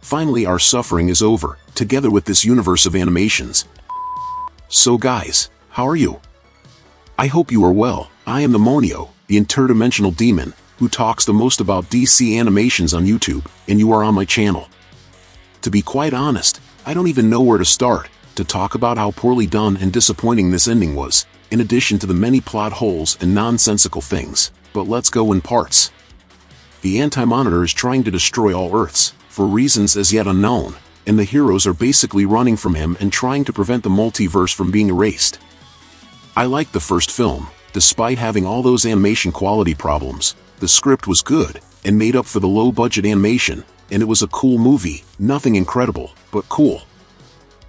Finally our suffering is over, together with this universe of animations. So guys, how are you? I hope you are well. I am the Monio, the interdimensional demon, who talks the most about DC animations on YouTube, and you are on my channel. To be quite honest, I don't even know where to start, to talk about how poorly done and disappointing this ending was, in addition to the many plot holes and nonsensical things, but let's go in parts. The Anti-Monitor is trying to destroy all Earths, for reasons as yet unknown, and the heroes are basically running from him and trying to prevent the multiverse from being erased. I liked the first film. Despite having all those animation quality problems, the script was good, and made up for the low-budget animation, and it was a cool movie, nothing incredible, but cool.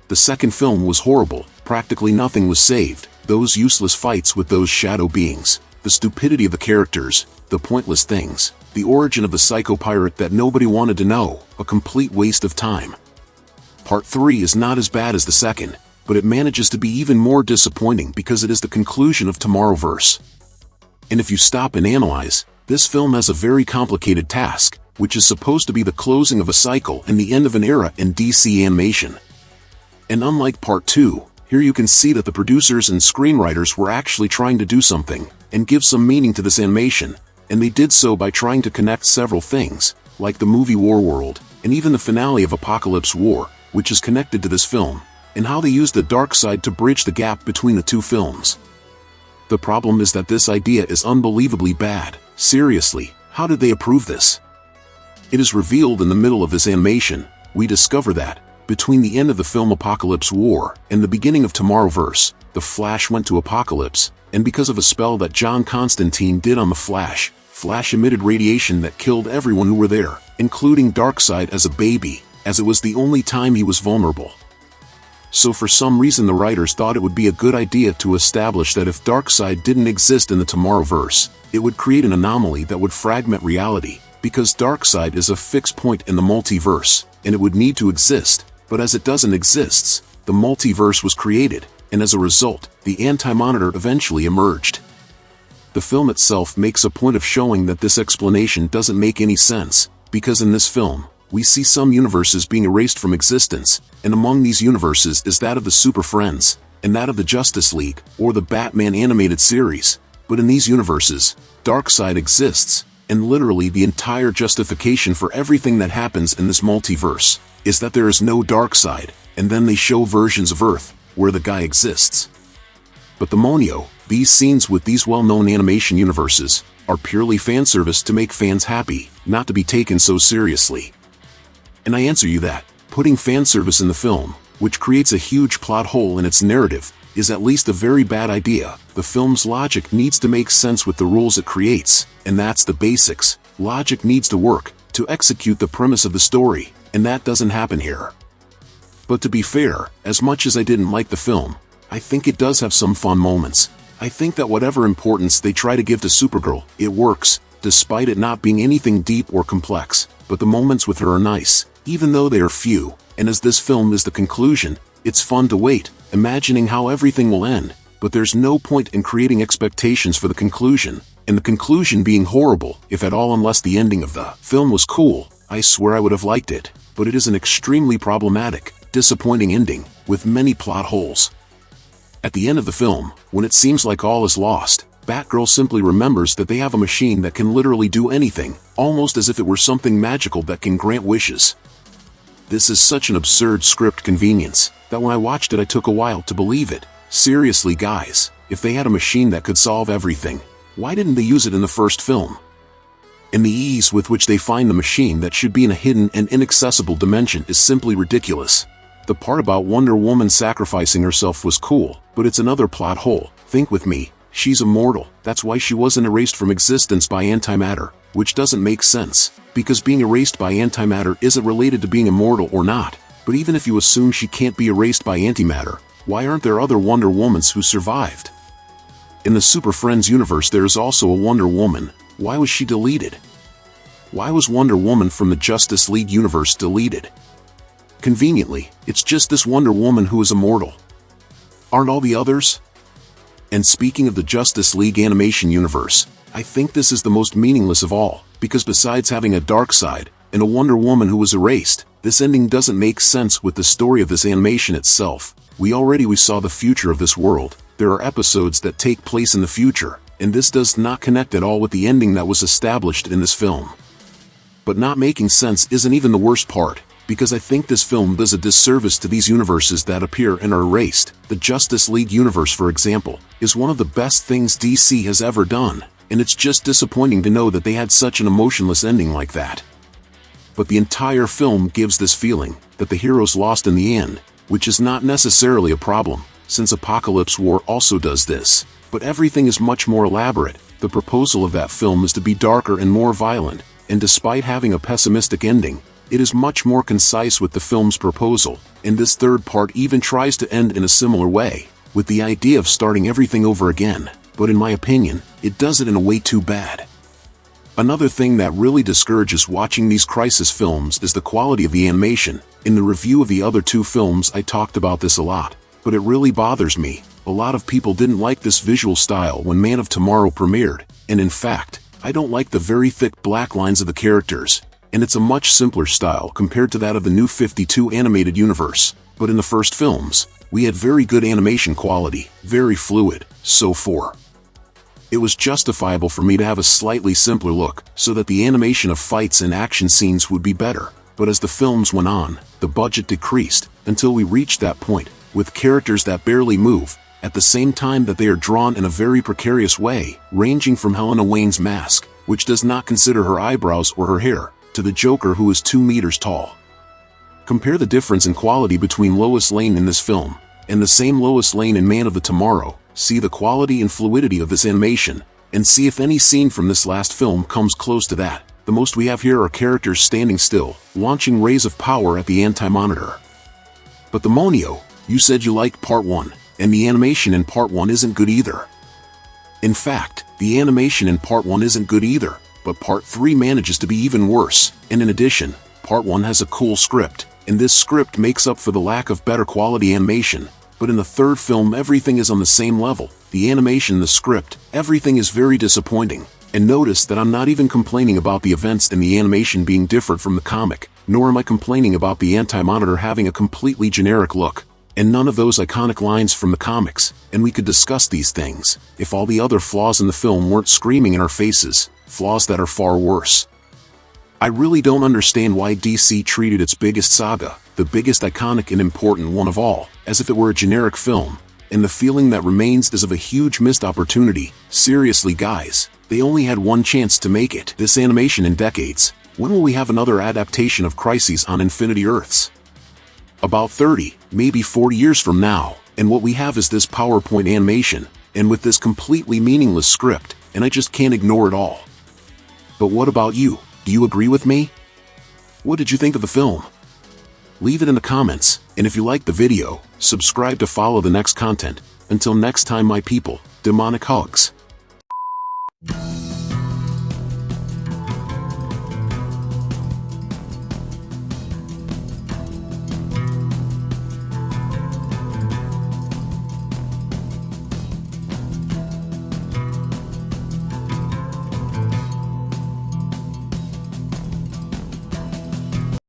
The second film was horrible, practically nothing was saved, those useless fights with those shadow beings, the stupidity of the characters, the pointless things, the origin of the psycho pirate that nobody wanted to know, a complete waste of time. Part 3 is not as bad as the second, but it manages to be even more disappointing because it is the conclusion of Tomorrowverse. And if you stop and analyze, this film has a very complicated task, which is supposed to be the closing of a cycle and the end of an era in DC animation. And unlike Part 2, here you can see that the producers and screenwriters were actually trying to do something, and give some meaning to this animation, and they did so by trying to connect several things, like the movie Warworld, and even the finale of Apocalypse War, which is connected to this film, and how they used the dark side to bridge the gap between the two films. The problem is that this idea is unbelievably bad. Seriously, how did they approve this? It is revealed in the middle of this animation. We discover that, between the end of the film Apocalypse War and the beginning of Tomorrowverse, the Flash went to Apocalypse, and because of a spell that John Constantine did on the Flash, Flash emitted radiation that killed everyone who were there, including Darkseid as a baby, as it was the only time he was vulnerable. So for some reason the writers thought it would be a good idea to establish that if Darkseid didn't exist in the Tomorrowverse, it would create an anomaly that would fragment reality, because Darkseid is a fixed point in the multiverse, and it would need to exist, but as it doesn't exist, the multiverse was created, and as a result, the Anti-Monitor eventually emerged. The film itself makes a point of showing that this explanation doesn't make any sense, because in this film, we see some universes being erased from existence, and among these universes is that of the Super Friends, and that of the Justice League, or the Batman animated series. But in these universes, Darkseid exists, and literally the entire justification for everything that happens in this multiverse is that there is no Darkseid, and then they show versions of Earth, where the guy exists. But the Monio, these scenes with these well-known animation universes, are purely fan service to make fans happy, not to be taken so seriously. And I answer you that, putting fan service in the film, which creates a huge plot hole in its narrative, is at least a very bad idea. The film's logic needs to make sense with the rules it creates, and that's the basics. Logic needs to work, to execute the premise of the story, and that doesn't happen here. But to be fair, as much as I didn't like the film, I think it does have some fun moments. I think that whatever importance they try to give to Supergirl, it works, despite it not being anything deep or complex, but the moments with her are nice, even though they are few, and as this film is the conclusion, it's fun to wait, imagining how everything will end, but there's no point in creating expectations for the conclusion, and the conclusion being horrible, if at all, unless the ending of the film was cool. I swear I would have liked it, but it is an extremely problematic, disappointing ending, with many plot holes. At the end of the film, when it seems like all is lost, Batgirl simply remembers that they have a machine that can literally do anything, almost as if it were something magical that can grant wishes. This is such an absurd script convenience, that when I watched it I took a while to believe it. Seriously guys, if they had a machine that could solve everything, why didn't they use it in the first film? And the ease with which they find the machine that should be in a hidden and inaccessible dimension is simply ridiculous. The part about Wonder Woman sacrificing herself was cool, but it's another plot hole. Think with me, she's immortal, that's why she wasn't erased from existence by antimatter, which doesn't make sense, because being erased by antimatter isn't related to being immortal or not. But even if you assume she can't be erased by antimatter, why aren't there other Wonder Womans who survived? In the Super Friends universe there is also a Wonder Woman. Why was she deleted? Why was Wonder Woman from the Justice League universe deleted? Conveniently, it's just this Wonder Woman who is immortal. Aren't all the others? And speaking of the Justice League animation universe, I think this is the most meaningless of all, because besides having a Darkseid, and a Wonder Woman who was erased, This ending doesn't make sense with the story of this animation itself. We saw the future of this world. There are episodes that take place in the future, and this does not connect at all with the ending that was established in this film. But not making sense isn't even the worst part, because I think this film does a disservice to these universes that appear and are erased. The Justice League universe, for example, is one of the best things DC has ever done, and it's just disappointing to know that they had such an emotionless ending like that. But the entire film gives this feeling that the heroes lost in the end, which is not necessarily a problem, since Apocalypse War also does this. But everything is much more elaborate. The proposal of that film is to be darker and more violent, and despite having a pessimistic ending, it is much more concise with the film's proposal, and this third part even tries to end in a similar way, with the idea of starting everything over again, but in my opinion, it does it in a way too bad. Another thing that really discourages watching these crisis films is the quality of the animation. In the review of the other two films I talked about this a lot, but it really bothers me. A lot of people didn't like this visual style when Man of Tomorrow premiered, and in fact, I don't like the very thick black lines of the characters, and it's a much simpler style compared to that of the New 52 animated universe. But in the first films, we had very good animation quality, very fluid, so it was justifiable for me to have a slightly simpler look, so that the animation of fights and action scenes would be better. But as the films went on, the budget decreased, until we reached that point, with characters that barely move, at the same time that they are drawn in a very precarious way, ranging from Helena Wayne's mask, which does not consider her eyebrows or her hair, to the Joker who is 2 meters tall. Compare the difference in quality between Lois Lane in this film, and the same Lois Lane in Man of the Tomorrow. See the quality and fluidity of this animation, and see if any scene from this last film comes close to that. The most we have here are characters standing still, launching rays of power at the Anti-Monitor. But the Monio, you said you liked Part 1, and the animation in Part 1 isn't good either. In fact, the animation in Part 1 isn't good either, but Part 3 manages to be even worse, and in addition, Part 1 has a cool script, and this script makes up for the lack of better quality animation. But in the third film everything is on the same level. The animation, the script, everything is very disappointing. And notice that I'm not even complaining about the events and the animation being different from the comic, nor am I complaining about the Anti-Monitor having a completely generic look, and none of those iconic lines from the comics. And we could discuss these things, if all the other flaws in the film weren't screaming in our faces, flaws that are far worse. I really don't understand why DC treated its biggest saga, the biggest iconic and important one of all, as if it were a generic film, and the feeling that remains is of a huge missed opportunity. Seriously guys, they only had one chance to make this animation in decades. When will we have another adaptation of Crises on Infinity Earths? About 30, maybe 40 years from now, and what we have is this PowerPoint animation, and with this completely meaningless script, and I just can't ignore it all. But what about you? Do you agree with me? What did you think of the film? Leave it in the comments, and if you liked the video, subscribe to follow the next content. Until next time my people, demonic hugs.